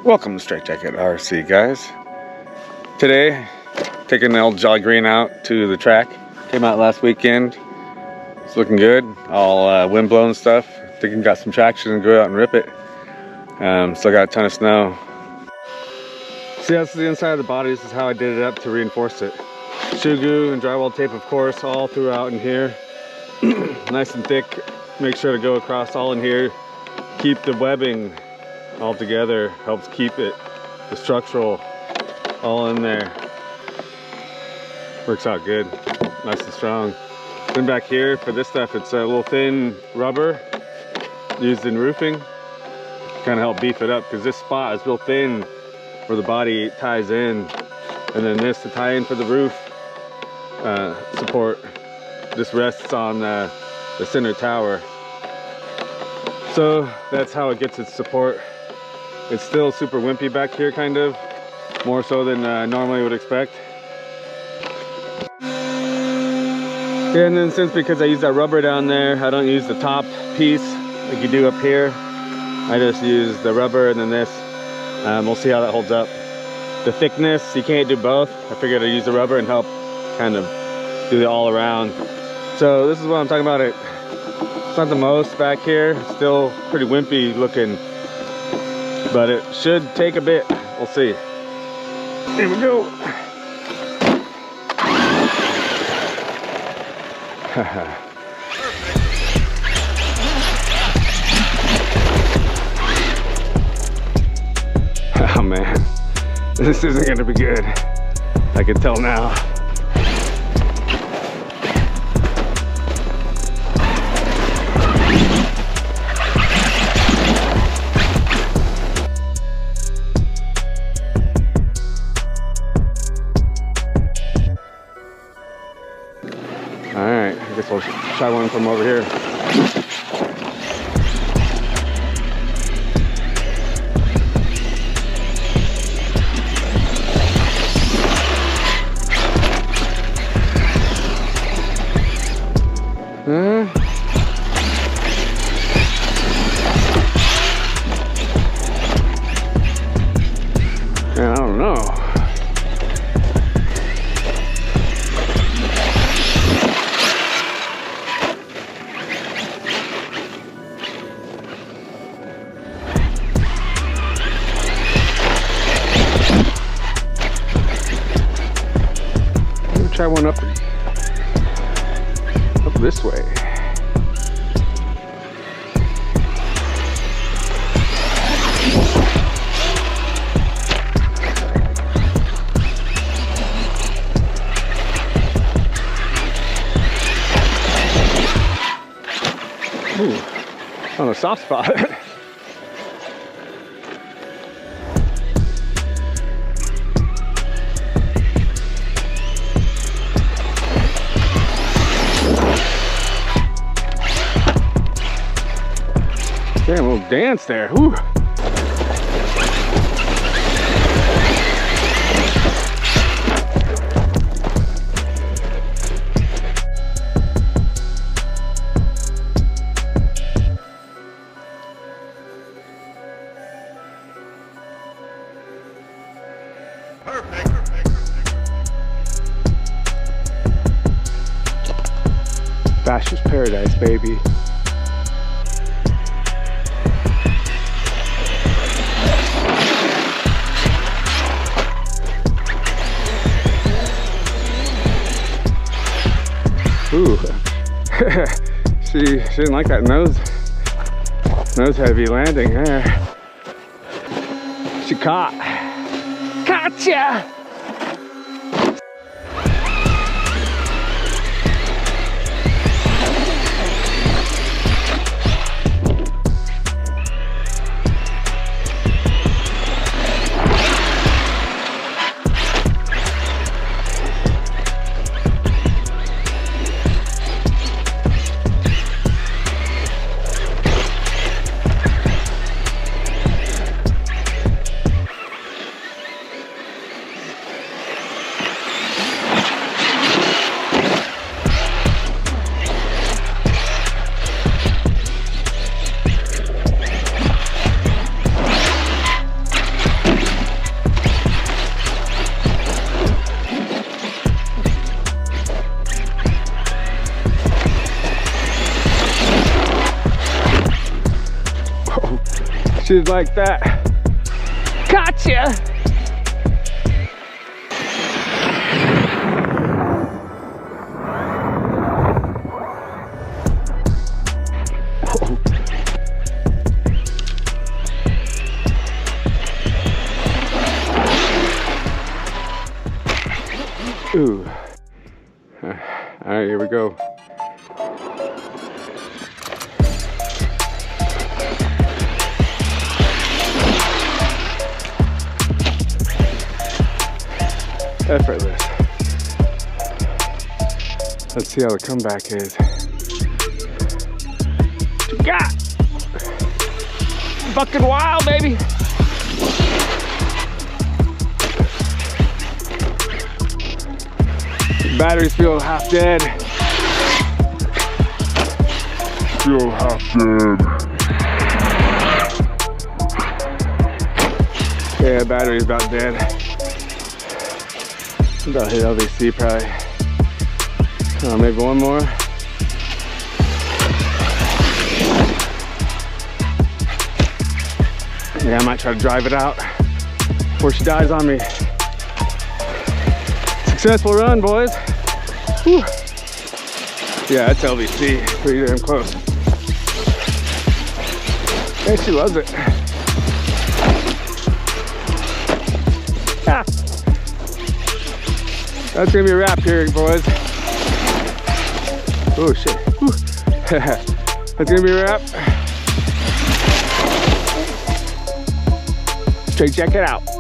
Welcome to Straight Jacket RC, guys. Today, taking the old Jolly Green out to the track. Came out last weekend. It's looking good. All wind blown stuff. Thinking got some traction and go out and rip it. Still got a ton of snow. See, that's the inside of the body. This is how I did it up to reinforce it. Shoe glue and drywall tape, of course, all throughout in here. Nice and thick. Make sure to go across all in here. Keep the webbing all together, helps keep it, the structural, all in there. Works out good, nice and strong. Then back here for this stuff, it's a little thin rubber used in roofing. Kind of help beef it up because this spot is real thin where the body ties in, and then this to tie in for the roof support. This rests on the center tower. So that's how it gets its support. It's still super wimpy back here, kind of, more so than I normally would expect. Yeah, and then because I use that rubber down there, I don't use the top piece like you do up here. I just use the rubber and then this. We'll see how that holds up. The thickness, you can't do both. I figured I'd use the rubber and help kind of do the all around. So this is what I'm talking about. It's not the most back here. It's still pretty wimpy looking, but it should take a bit. We'll see. Here we go. Oh man, this isn't gonna be good. I can tell now. Alright, I guess we'll try one from over here. Man, I don't know. Try one up this way. Ooh, on a soft spot. Damn, a little dance there. Whew. Perfect. Basher's Paradise, baby. Ooh, she didn't like that nose heavy landing there. She gotcha! She's like that. Gotcha! Ooh. All right, here we go. Effortless. Let's see how the comeback is. What you got? Fucking wild, baby. Batteries feel half dead. Feel half dead. Yeah, battery's about dead. About hit LVC probably. Maybe one more. Yeah, I might try to drive it out before she dies on me. Successful run, boys. Whew. Yeah, that's LVC. Pretty damn close. Yeah, she loves it. Ah. That's gonna be a wrap here, boys. Oh shit. That's gonna be a wrap. Check it out.